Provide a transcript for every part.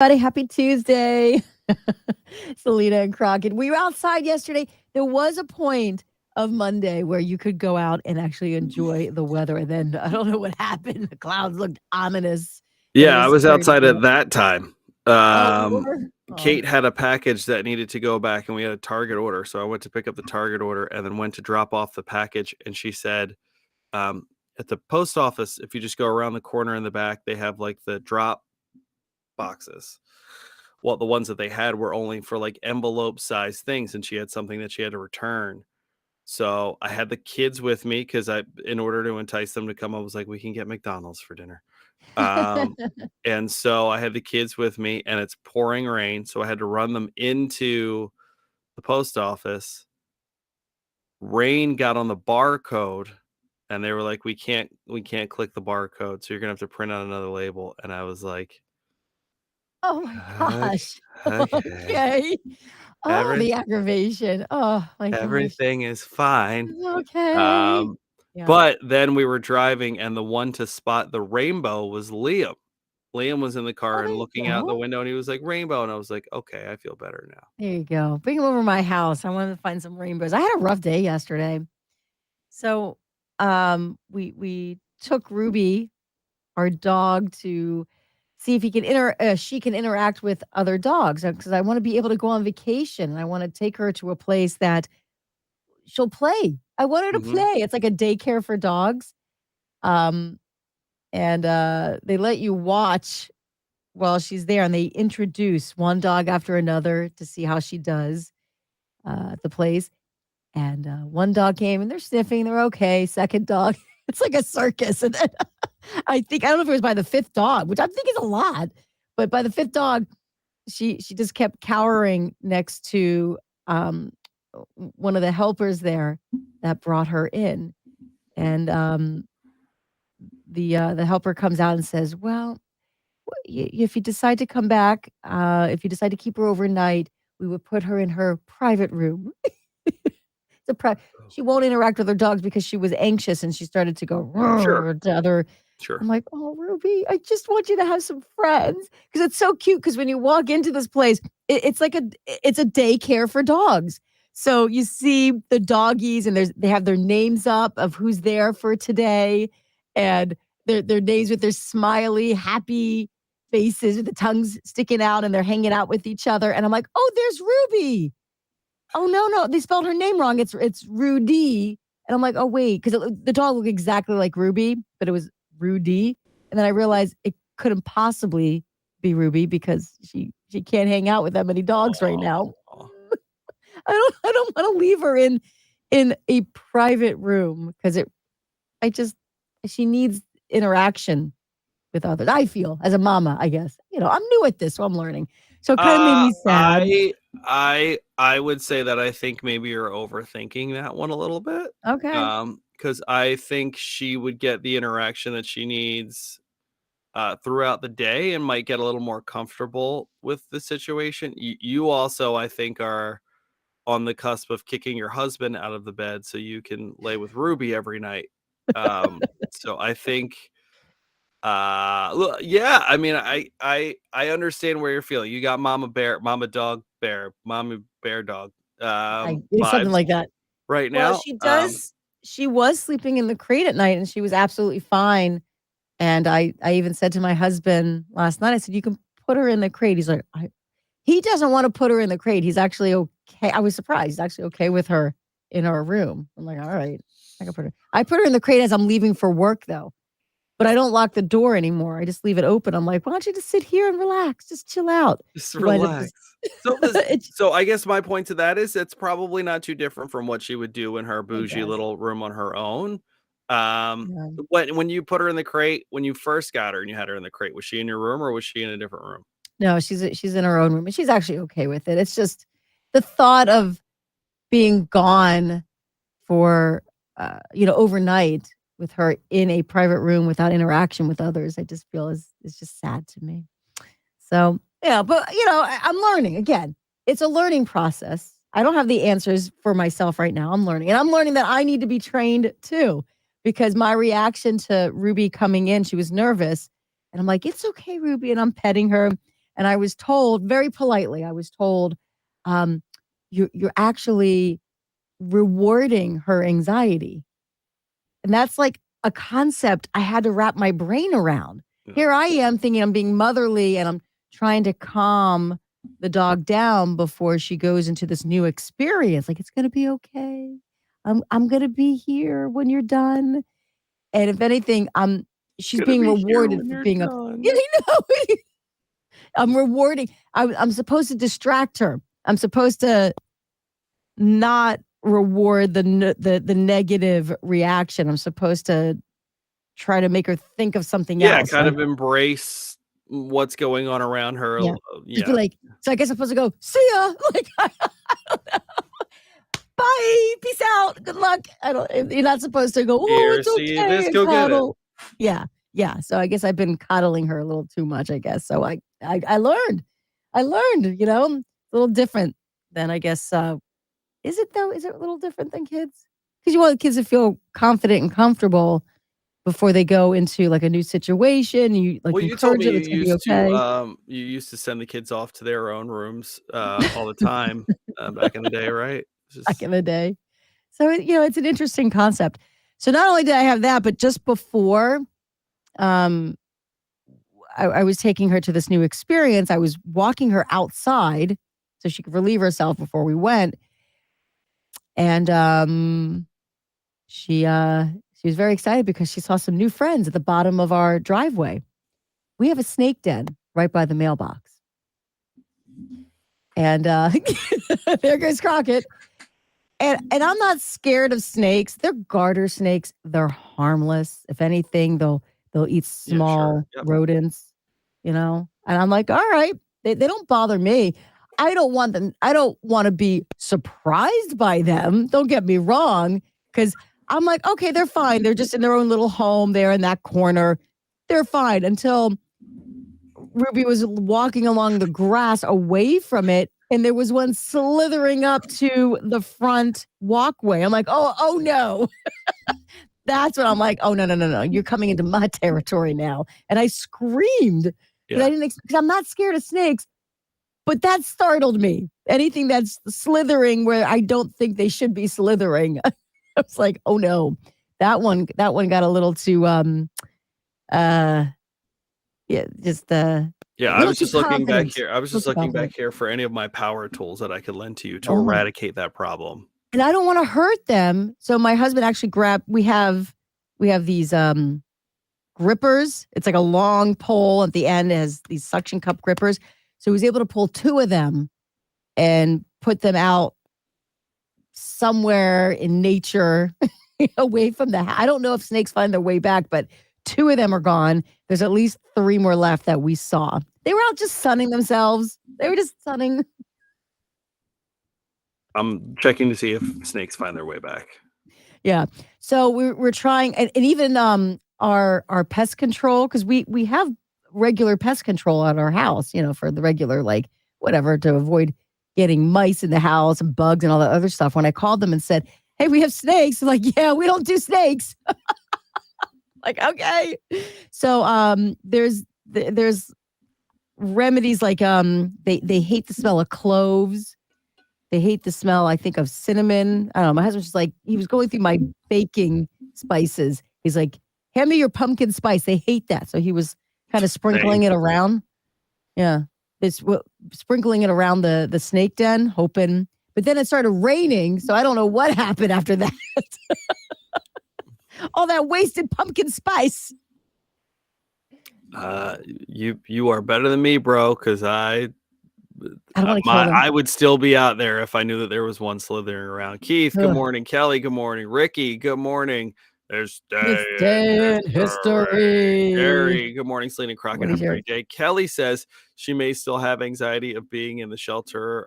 Everybody, happy Tuesday. Selena and Crockett. We were outside yesterday. There was a point of Monday where you could go out and actually enjoy the weather. And then I don't know what happened. The clouds looked ominous and it Yeah, I was was scary to outside go. at that time. Oh, you were? Oh. Kate had a package that needed to go back, and we had a Target order. So I went to pick up the Target order and then went to drop off the package. And she said, at the post office, if you just go around the corner in the back, they have like the drop boxes. Well, the ones that they had were only for like envelope size things, and she had something that she had to return. So I had the kids with me because in order to entice them to come, I was like, we can get McDonald's for dinner. And so I had the kids with me, and it's pouring rain. So I had to run them into the post office. Rain got on the barcode, and they were like, we can't click the barcode. So you're going to have to print out another label. And I was like, Oh my gosh. okay. Okay. Oh, the aggravation. Oh my gosh. Everything is fine. Okay. Yeah. But then we were driving, and the one to spot the rainbow was Liam. Liam was in the car and looking out the window, and he was like, rainbow. And I was like, okay, I feel better now. There you go. Bring him over to my house. I wanted to find some rainbows. I had a rough day yesterday. So we took Ruby, our dog, to see if she can interact with other dogs, because I want to be able to go on vacation, and I want to take her to a place that she'll play. I want her to play. It's like a daycare for dogs. And they let you watch while she's there, and they introduce one dog after another to see how she does at the place. And one dog came, and they're sniffing. They're okay. Second dog, it's like a circus. And then I don't know if it was by the fifth dog, which I think is a lot, but by the fifth dog, she just kept cowering next to one of the helpers there that brought her in. And the helper comes out and says, well, if you decide to come back, if you decide to keep her overnight, we would put her in her private room. She won't interact with her dogs because she was anxious, and she started to go to other. Sure. I'm like, oh, Ruby, I just want you to have some friends, because it's so cute. Because when you walk into this place, it's like it's a daycare for dogs. So you see the doggies, and they have their names up of who's there for today, and their names with their smiley, happy faces with the tongues sticking out, and they're hanging out with each other. And I'm like, oh, there's Ruby. Oh, no, they spelled her name wrong. It's Rudy. And I'm like, oh, wait, because the dog looked exactly like Ruby, but it was Rudy. And then I realized it couldn't possibly be Ruby because she can't hang out with that many dogs right now. I don't want to leave her in a private room, because she needs interaction with others. I feel, as a mama, I guess. I'm new at this, so I'm learning. So it kind of made me sad. I would say that I think maybe you're overthinking that one a little bit. Okay. Because I think she would get the interaction that she needs throughout the day, and might get a little more comfortable with the situation. You also, I think, are on the cusp of kicking your husband out of the bed so you can lay with Ruby every night. So I think, yeah, I mean, I understand where you're feeling. You got mama dog bear, mommy bear dog. Something like that right now. Well, she does. She was sleeping in the crate at night, and she was absolutely fine. And I even said to my husband last night, I said, you can put her in the crate. He's like, he doesn't want to put her in the crate. He's actually okay. I was surprised. He's actually okay with her in our room. I'm like, all right, I can put her. I put her in the crate as I'm leaving for work, though. But I don't lock the door anymore. I just leave it open. I'm like, why don't you just sit here and relax? Just chill out. Just relax. So I guess my point to that is it's probably not too different from what she would do in her bougie little room on her own. When you put her in the crate, when you first got her and you had her in the crate, was she in your room or was she in a different room? No, she's in her own room, and she's actually okay with it. It's just the thought of being gone for overnight with her in a private room without interaction with others, I just feel is just sad to me. So, yeah, but I'm learning. Again, it's a learning process. I don't have the answers for myself right now. I'm learning. And I'm learning that I need to be trained too, because my reaction to Ruby coming in, she was nervous. And I'm like, it's okay, Ruby. And I'm petting her. And I was told very politely, you're actually rewarding her anxiety. And that's like a concept I had to wrap my brain around. Here I am thinking I'm being motherly and I'm trying to calm the dog down before she goes into this new experience. Like, it's going to be okay. I'm going to be here when you're done. And if anything, she's being rewarded for being a yeah, I know. I'm rewarding. I'm supposed to distract her. I'm supposed to not reward the negative reaction. I'm supposed to try to make her think of something else. Kind of embrace what's going on around her. Yeah. Just be like, so I guess I'm supposed to go, see ya. Like, I don't know. Bye. Peace out. Good luck. You're not supposed to go, oh, it's okay. This, go cuddle. Get it. Yeah. So I guess I've been coddling her a little too much, I guess. So I learned, a little different than I guess. Is it though? Is it a little different than kids? Because you want kids to feel confident and comfortable before they go into like a new situation. You told me it's gonna be okay. You used to send the kids off to their own rooms all the time back in the day, right? Back in the day. So it's an interesting concept. So not only did I have that, but just before I was taking her to this new experience, I was walking her outside so she could relieve herself before we went. And she was very excited because she saw some new friends at the bottom of our driveway. We have a snake den right by the mailbox. And there goes Crockett. And I'm not scared of snakes. They're garter snakes. They're harmless. If anything, they'll eat small rodents, And I'm like, all right, they don't bother me. I don't want to be surprised by them. Don't get me wrong. Because I'm like, okay, they're fine. They're just in their own little home there in that corner. They're fine until Ruby was walking along the grass away from it. And there was one slithering up to the front walkway. I'm like, oh no. That's when I'm like, oh, no. You're coming into my territory now. And I screamed. Because I didn't because I'm not scared of snakes. But that startled me. Anything that's slithering where I don't think they should be slithering. I was like, oh no. That one got a little too I was just looking back here. I was just looking back here for any of my power tools that I could lend to you to eradicate that problem. And I don't want to hurt them. So my husband actually we have these grippers. It's like a long pole at the end. It has these suction cup grippers. So he was able to pull 2 of them and put them out somewhere in nature away from the house. I don't know if snakes find their way back, but 2 of them are gone. There's at least 3 more left that we saw. They were out just sunning themselves. They were just sunning. I'm checking to see if snakes find their way back. Yeah. So we're trying, and even our pest control, because we have regular pest control at our house, for the regular, whatever, to avoid getting mice in the house and bugs and all that other stuff. When I called them and said, hey, we have snakes. They're like, yeah, we don't do snakes. Like, okay. So there's remedies like they hate the smell of cloves. They hate the smell, I think, of cinnamon. I don't know. My husband's just like, he was going through my baking spices. He's like, hand me your pumpkin spice. They hate that. So he was kind of sprinkling it around. Yeah. Sprinkling it around the snake den, hoping. But then it started raining. So I don't know what happened after that. All that wasted pumpkin spice. You are better than me, bro, because I would still be out there if I knew that there was one slithering around. Keith, good morning. Kelly, good morning. Ricky, good morning. There's day in history. Jerry, good morning. Selena Crockett, have a great day. Kelly says she may still have anxiety of being in the shelter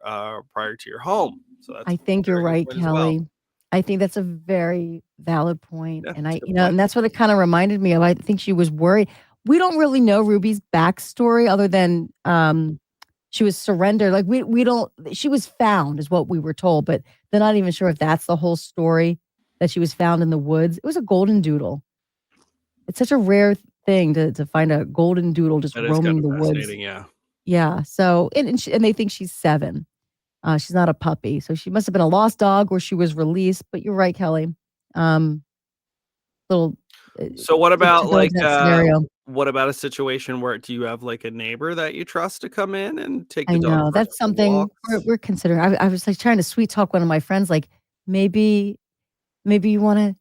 prior to your home. So I think you're right, Kelly. Well. I think that's a very valid point. Yeah, and and that's what it kind of reminded me of. I think she was worried. We don't really know Ruby's backstory other than she was surrendered. Like we don't, she was found is what we were told, but they're not even sure if that's the whole story, that she was found in the woods. It was a golden doodle. It's such a rare thing to find a golden doodle just roaming the woods. Yeah. Yeah. So and they think she's 7. She's not a puppy, so she must have been a lost dog or she was released. But you're right, Kelly. Um, little So what to about go into that scenario. what about a situation where do you have like a neighbor that you trust to come in and take I the dog know for a that's couple something walks? we're considering. I was like trying to sweet talk one of my friends, like maybe you want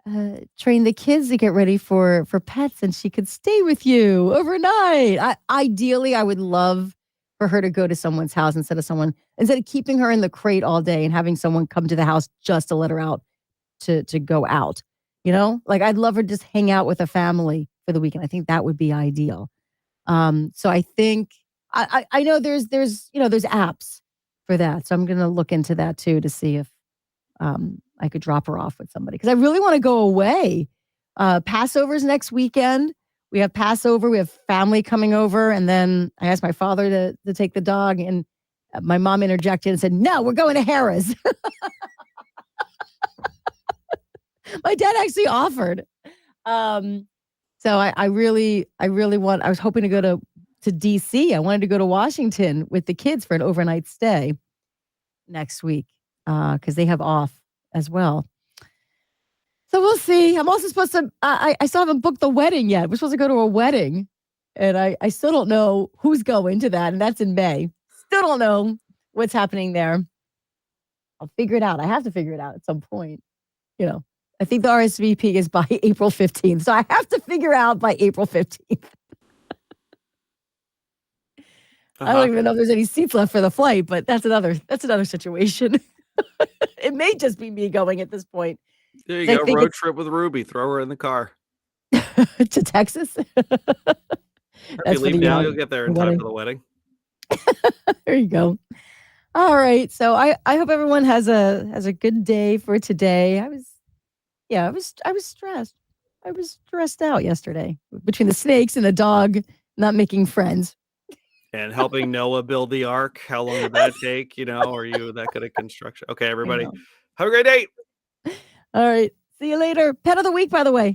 to train the kids to get ready for pets, and she could stay with you overnight. Ideally, I would love for her to go to someone's house instead of keeping her in the crate all day and having someone come to the house just to let her out to go out. Like I'd love her to just hang out with a family for the weekend. I think that would be ideal. So I think I know there's apps for that. So I'm gonna look into that too to see if I could drop her off with somebody because I really want to go away. Passover's next weekend. We have Passover. We have family coming over, and then I asked my father to take the dog, and my mom interjected and said, "No, we're going to Harrah's." My dad actually offered. Um, so I really want. I was hoping to go to DC. I wanted to go to Washington with the kids for an overnight stay next week because they have off as well. So we'll see. I'm also supposed to. I still haven't booked the wedding yet. We're supposed to go to a wedding, and I still don't know who's going to that, and that's in May. Still don't know what's happening there. I'll figure it out. I have to figure it out at some point. I think the RSVP is by April 15th, so I have to figure out by April 15th. I Uh-huh. don't even know if there's any seats left for the flight, but that's another situation. It may just be me going at this point. There you 'Cause I go. think Road it's trip with Ruby. Throw her in the car. to Texas. If you That's for leave the now, you'll get there the in time wedding. for the wedding. There you go. All right. So I hope everyone has a good day for today. I was stressed. I was stressed out yesterday between the snakes and the dog not making friends. And helping Noah build the ark. How long did that take? Are you that good at construction? Okay, I everybody. know. Have a great day. All right. See you later. Pet of the week, by the way.